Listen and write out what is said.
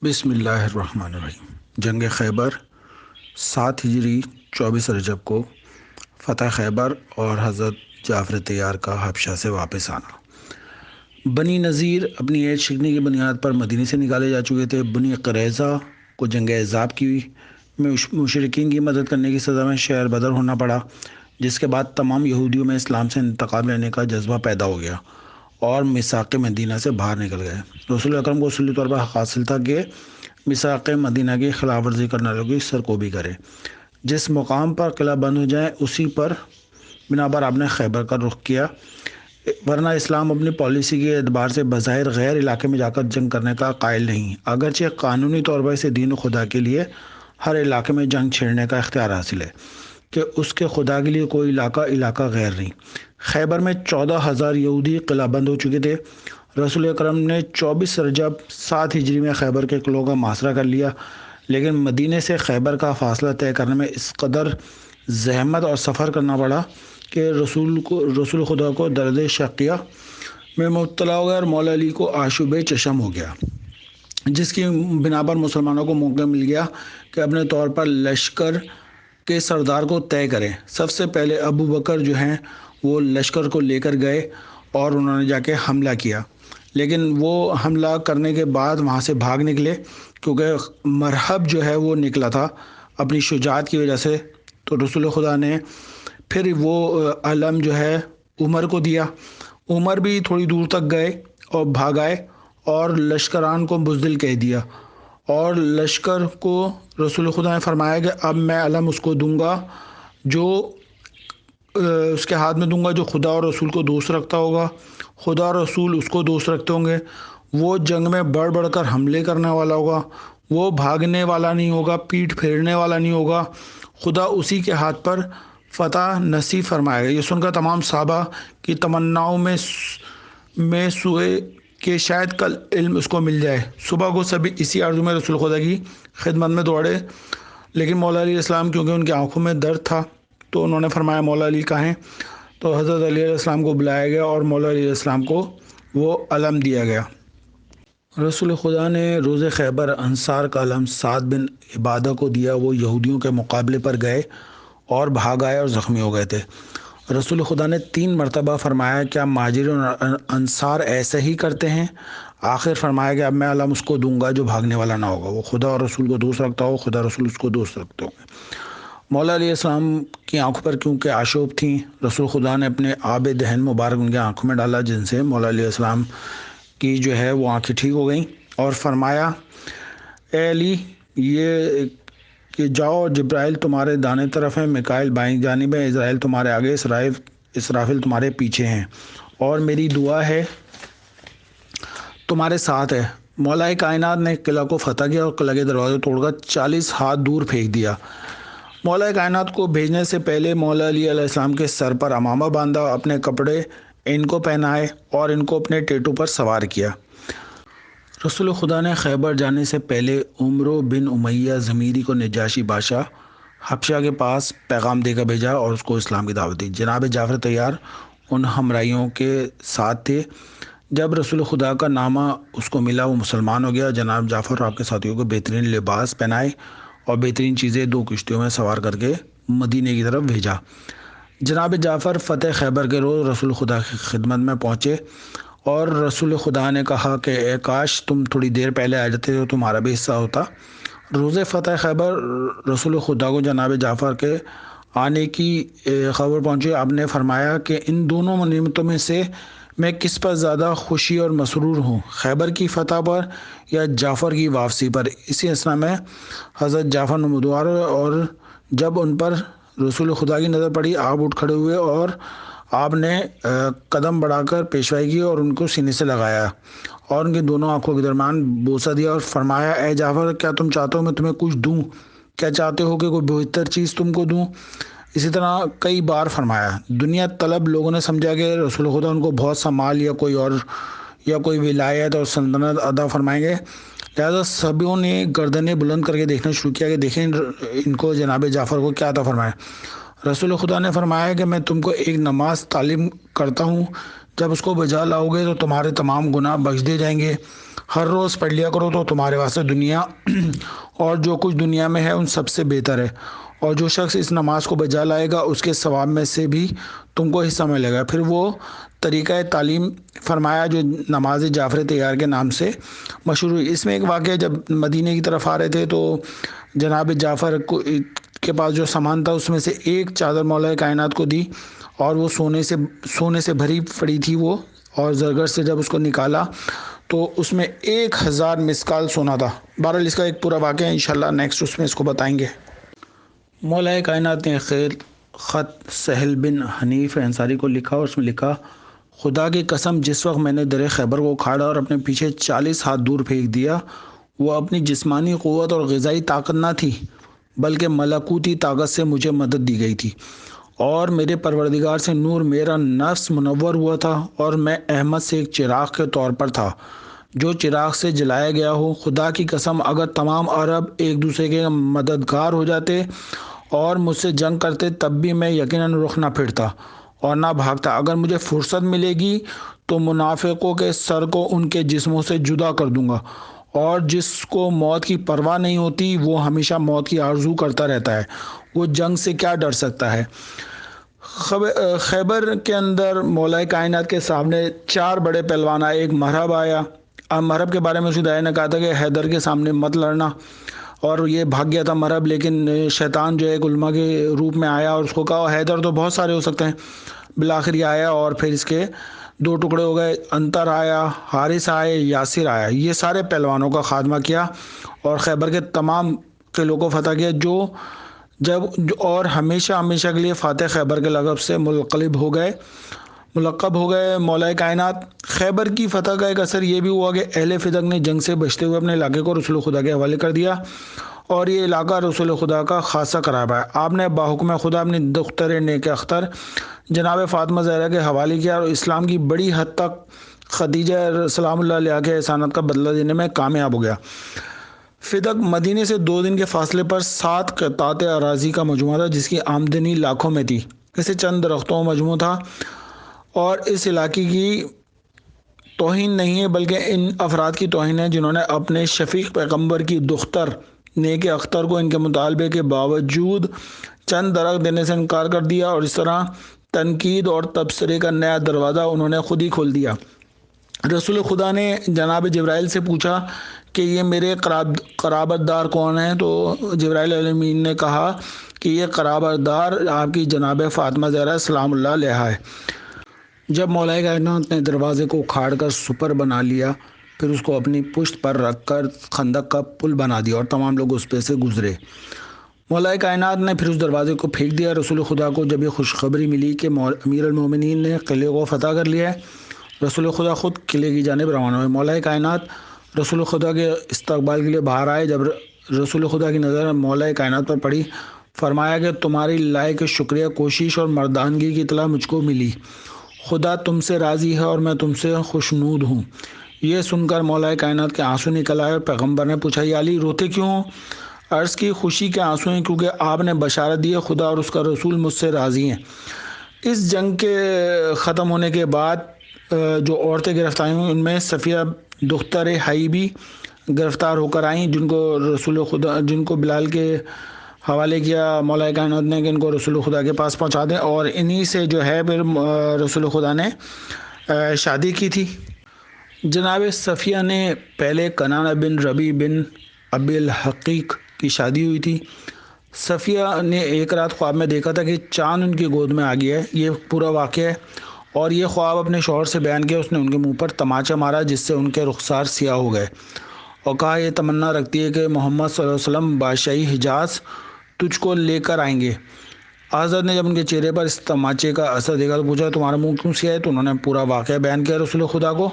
بسم اللہ الرحمن الرحیم۔ جنگ خیبر 7 ہجری 24 رجب کو فتح خیبر اور حضرت جعفر طیار کا حبشہ سے واپس آنا۔ بنی نذیر اپنی عید شکنی کی بنیاد پر مدینے سے نکالے جا چکے تھے۔ بنی قریظہ کو جنگ احزاب کی مشرکین کی مدد کرنے کی سزا میں شہر بدر ہونا پڑا، جس کے بعد تمام یہودیوں میں اسلام سے انتقام لینے کا جذبہ پیدا ہو گیا اور میثاق مدینہ سے باہر نکل گئے۔ رسول اکرم کو اصولی طور پر حق حاصل تھا کہ میثاق مدینہ کی خلاف ورزی کرنے والوں کی سرکوبی کرے۔ جس مقام پر قلعہ بند ہو جائے اسی پر بنا پر آپ نے خیبر کا رخ کیا، ورنہ اسلام اپنی پالیسی کے اعتبار سے بظاہر غیر علاقے میں جا کر جنگ کرنے کا قائل نہیں، اگرچہ قانونی طور پر اسے دین و خدا کے لیے ہر علاقے میں جنگ چھیڑنے کا اختیار حاصل ہے کہ اس کے خدا کے لیے کوئی علاقہ غیر نہیں۔ خیبر میں 14,000 یہودی قلعہ بند ہو چکے تھے۔ رسول اکرم نے 24 رجب 7 ہجری میں خیبر کے قلعوں کا محاصرہ کر لیا، لیکن مدینے سے خیبر کا فاصلہ طے کرنے میں اس قدر زحمت اور سفر کرنا پڑا کہ رسول خدا کو درد شقیہ میں مبتلا ہو گیا اور مولا علی کو آشوب چشم ہو گیا، جس کی بنا پر مسلمانوں کو موقع مل گیا کہ اپنے طور پر لشکر کے سردار کو طے کریں۔ سب سے پہلے ابو بکر جو ہیں وہ لشکر کو لے کر گئے اور انہوں نے جا کے حملہ کیا، لیکن وہ حملہ کرنے کے بعد وہاں سے بھاگ نکلے کیونکہ مرحب جو ہے وہ نکلا تھا اپنی شجاعت کی وجہ سے۔ تو رسول خدا نے پھر وہ علم جو ہے عمر کو دیا۔ عمر بھی تھوڑی دور تک گئے اور بھاگ آئے اور لشکران کو بزدل کہہ دیا، اور لشکر کو رسول خدا نے فرمایا کہ اب میں علم اس کو دوں گا جو اس کے ہاتھ میں دوں گا جو خدا اور رسول کو دوست رکھتا ہوگا، خدا اور رسول اس کو دوست رکھتے ہوں گے، وہ جنگ میں بڑھ بڑھ کر حملے کرنے والا ہوگا، وہ بھاگنے والا نہیں ہوگا، پیٹھ پھیرنے والا نہیں ہوگا، خدا اسی کے ہاتھ پر فتح نصیب فرمائے گا۔ یہ سن کر تمام صحابہ کی تمناؤں میں سوئے کہ شاید کل علم اس کو مل جائے۔ صبح کو سبھی اسی آرزو میں رسول خدا کی خدمت میں دوڑے، لیکن مولا علیہ السلام کیونکہ ان کی آنکھوں میں درد تھا تو انہوں نے فرمایا مولا علی کہاں ہیں؟ تو حضرت علی علیہ السلام کو بلایا گیا اور مولا علیہ السلام کو وہ علم دیا گیا۔ رسول خدا نے روز خیبر انصار کا علم سعد بن عبادہ کو دیا۔ وہ یہودیوں کے مقابلے پر گئے اور بھاگ آئے اور زخمی ہو گئے تھے۔ رسول خدا نے 3 مرتبہ فرمایا کیا مہاجرین اور انصار ایسے ہی کرتے ہیں؟ آخر فرمایا کہ اب میں علم اس کو دوں گا جو بھاگنے والا نہ ہوگا، وہ خدا اور رسول کو دوست رکھتا ہو، خدا رسول اس کو دوست رکھتے ہوں گے۔ مولا علیہ السلام کی آنکھوں پر کیونکہ آشوب تھیں، رسول خدا نے اپنے آب دہن مبارک ان کی آنکھوں میں ڈالا، جن سے مولا علیہ السلام کی جو ہے وہ آنکھیں ٹھیک ہو گئیں، اور فرمایا اے علی یہ کہ جاؤ، جبرائیل تمہارے دائیں طرف ہیں، میکائیل بائیں جانب ہیں، اسرائیل تمہارے آگے، اسرافیل تمہارے پیچھے ہیں، اور میری دعا ہے تمہارے ساتھ ہے۔ مولا کائنات نے قلعہ کو فتح کیا اور قلعہ کے دروازے توڑ کر 40 ہاتھ دور پھینک دیا۔ مولا کائنات کو بھیجنے سے پہلے مولا علی علیہ السلام کے سر پر امامہ باندھا، اپنے کپڑے ان کو پہنائے اور ان کو اپنے ٹیٹو پر سوار کیا۔ رسول خدا نے خیبر جانے سے پہلے عمرو بن امیہ ضمیری کو نجاشی بادشاہ حبشہ کے پاس پیغام دے کر بھیجا اور اس کو اسلام کی دعوت دی۔ جناب جعفر طیار ان ہمراہیوں کے ساتھ تھے۔ جب رسول خدا کا نامہ اس کو ملا وہ مسلمان ہو گیا۔ جناب جعفر اور آپ کے ساتھیوں کو بہترین لباس پہنائے اور بہترین چیزیں 2 کشتیوں میں سوار کر کے مدینے کی طرف بھیجا۔ جناب جعفر فتح خیبر کے روز رسول خدا کی خدمت میں پہنچے اور رسول خدا نے کہا کہ اے کاش تم تھوڑی دیر پہلے آ جاتے تو تمہارا بھی حصہ ہوتا۔ روز فتح خیبر رسول خدا کو جناب جعفر کے آنے کی خبر پہنچی۔ آپ نے فرمایا کہ ان دونوں غنیمتوں میں سے میں کس پر زیادہ خوشی اور مسرور ہوں، خیبر کی فتح پر یا جعفر کی واپسی پر؟ اسی اثنا میں حضرت جعفر نمودار اور جب ان پر رسول خدا کی نظر پڑی آپ اٹھ کھڑے ہوئے اور آپ نے قدم بڑھا کر پیشوائی کی اور ان کو سینے سے لگایا اور ان کی دونوں آنکھوں کے درمیان بوسہ دیا اور فرمایا اے جعفر کیا تم چاہتے ہو میں تمہیں کچھ دوں؟ کیا چاہتے ہو کہ کوئی بہتر چیز تم کو دوں؟ اسی طرح کئی بار فرمایا۔ دنیا طلب لوگوں نے سمجھا کہ رسول خدا ان کو بہت سا مال یا کوئی ولایت اور سلطنت عطا فرمائیں گے، لہٰذا سبھیوں نے گردنیں بلند کر کے دیکھنا شروع کیا کہ دیکھیں ان کو جناب جعفر کو کیا عطا فرمایا۔ رسول خدا نے فرمایا کہ میں تم کو ایک نماز تعلیم کرتا ہوں جب اس کو بجا لاؤ گے تو تمہارے تمام گناہ بخش دیے جائیں گے۔ ہر روز پڑھ لیا کرو تو تمہارے واسطے دنیا اور جو کچھ دنیا میں ہے ان سب سے بہتر ہے، اور جو شخص اس نماز کو بجا لائے گا اس کے ثواب میں سے بھی تم کو حصہ ملے گا۔ پھر وہ طریقہ تعلیم فرمایا جو نماز جعفر طیار کے نام سے مشہور ہوئی۔ اس میں ایک واقعہ، جب مدینے کی طرف آ رہے تھے تو جناب جعفر کے پاس جو سامان تھا اس میں سے ایک چادر مولا کائنات کو دی، اور وہ سونے سے بھری پڑی تھی وہ، اور زرگر سے جب اس کو نکالا تو اس میں 1000 مسکال سونا تھا۔ بہرحال اس کا ایک پورا واقعہ انشاءاللہ نیکسٹ اس میں اس کو بتائیں گے۔ مولا کائنات نے خط سہل بن حنیف انصاری کو لکھا، اور اس میں لکھا: خدا کی قسم، جس وقت میں نے در خیبر کو اکھاڑا اور اپنے پیچھے 40 ہاتھ دور پھینک دیا، وہ اپنی جسمانی قوت اور غذائی طاقت نہ تھی بلکہ ملکوتی طاقت سے مجھے مدد دی گئی تھی، اور میرے پروردگار سے نور، میرا نفس منور ہوا تھا، اور میں احمد سے ایک چراغ کے طور پر تھا جو چراغ سے جلایا گیا ہو۔ خدا کی قسم، اگر تمام عرب ایک دوسرے کے مددگار ہو جاتے اور مجھ سے جنگ کرتے تب بھی میں یقیناً رخ نہ پھرتا اور نہ بھاگتا۔ اگر مجھے فرصت ملے گی تو منافقوں کے سر کو ان کے جسموں سے جدا کر دوں گا، اور جس کو موت کی پرواہ نہیں ہوتی وہ ہمیشہ موت کی آرزو کرتا رہتا ہے، وہ جنگ سے کیا ڈر سکتا ہے۔ خیبر کے اندر مولا کائنات کے سامنے 4 بڑے پہلوان آئے۔ ایک مہرب آیا۔ اب مہرب کے بارے میں سدائے نے کہا تھا کہ حیدر کے سامنے مت لڑنا، اور یہ بھاگ گیا تھا مہرب، لیکن شیطان جو ہے علماء کے روپ میں آیا اور اس کو کہا حیدر تو بہت سارے ہو سکتے ہیں۔ بالآخر یہ آیا اور پھر اس کے 2 ٹکڑے ہو گئے۔ انتر آیا، حارث آئے، یاسر آیا۔ یہ سارے پہلوانوں کا خاتمہ کیا اور خیبر کے تمام قلعوں کو فتح کیا، اور ہمیشہ ہمیشہ کے لیے فاتح خیبر کے لقب سے ملقب ہو گئے مولا کائنات۔ خیبر کی فتح کا ایک اثر یہ بھی ہوا کہ اہل فدق نے جنگ سے بچتے ہوئے اپنے علاقے کو رسول خدا کے حوالے کر دیا، اور یہ علاقہ رسول خدا کا خاصہ قرار پایا۔ آپ نے باحکم خدا اپنی دختر نیک اختر جناب فاطمہ زہرا کے حوالے کیا، اور اسلام کی بڑی حد تک خدیجہ سلام اللہ علیہ کے احسانات کا بدلہ دینے میں کامیاب ہو گیا۔ فدق مدینے سے 2 دن کے فاصلے پر 7 قطعات اراضی کا مجموعہ تھا جس کی آمدنی لاکھوں میں تھی۔ اسے چند درختوں کا مجموعہ تھا، اور اس علاقے کی توہین نہیں ہے بلکہ ان افراد کی توہین ہے جنہوں نے اپنے شفیق پیغمبر کی دختر نیک اختر کو ان کے مطالبے کے باوجود چند درخت دینے سے انکار کر دیا، اور اس طرح تنقید اور تبصرے کا نیا دروازہ انہوں نے خود ہی کھول دیا۔ رسول خدا نے جناب جبرائیل سے پوچھا کہ یہ میرے قرابت دار کون ہیں، تو جبرائیل علیہ السلام نے کہا کہ یہ قرابت دار آپ کی جناب فاطمہ زہرا سلام اللہ علیہ ہے۔ جب مولا کائنات نے دروازے کو اکھاڑ کر سپر بنا لیا، پھر اس کو اپنی پشت پر رکھ کر خندق کا پل بنا دیا اور تمام لوگ اس پہ سے گزرے۔ مولا کائنات نے پھر اس دروازے کو پھینک دیا۔ رسول خدا کو جب یہ خوشخبری ملی کہ امیر المومنین نے قلعے کو فتح کر لیا ہے، رسول خدا خود قلعے کی جانب روانہ ہوئے۔ مولا کائنات رسول خدا کے استقبال کے لیے باہر آئے۔ جب رسول خدا کی نظر مولا کائنات پر پڑی، فرمایا کہ تمہاری لائق شکریہ کوشش اور مردانگی کی اطلاع مجھ کو ملی۔ خدا تم سے راضی ہے اور میں تم سے خوشنود ہوں۔ یہ سن کر مولا کائنات کے آنسو نکل آئے، اور پیغمبر نے پوچھا یا علی روتے کیوں ہو؟ عرض کی خوشی کے آنسو ہیں کیونکہ آپ نے بشارت دی ہے خدا اور اس کا رسول مجھ سے راضی ہیں۔ اس جنگ کے ختم ہونے کے بعد جو عورتیں گرفتار ہوئیں ان میں صفیہ دختر حیی بھی گرفتار ہو کر آئیں، جن کو بلال کے حوالے کیا مولا کائنات نے کہ ان کو رسول خدا کے پاس پہنچا دیں، اور انہی سے جو ہے پھر رسول خدا نے شادی کی تھی۔ جناب صفیہ نے پہلے کنانہ بن ربیع بن ابی الحقیق کی شادی ہوئی تھی۔ صفیہ نے ایک رات خواب میں دیکھا تھا کہ چاند ان کی گود میں آ گیا ہے، یہ پورا واقعہ ہے، اور یہ خواب اپنے شوہر سے بیان کیا۔ اس نے ان کے منہ پر تماچا مارا جس سے ان کے رخسار سیاہ ہو گئے، اور کہا یہ تمنا رکھتی ہے کہ محمد صلی اللہ علیہ وسلم بادشاہی حجاز تجھ کو لے کر آئیں گے۔ حضرت نے جب ان کے چہرے پر اس تماچے کا اثر دیکھا تو پوچھا تمہارا منہ کیوں سیاہ ہے؟ تو انہوں نے پورا واقعہ بیان کیا رسول خدا کو۔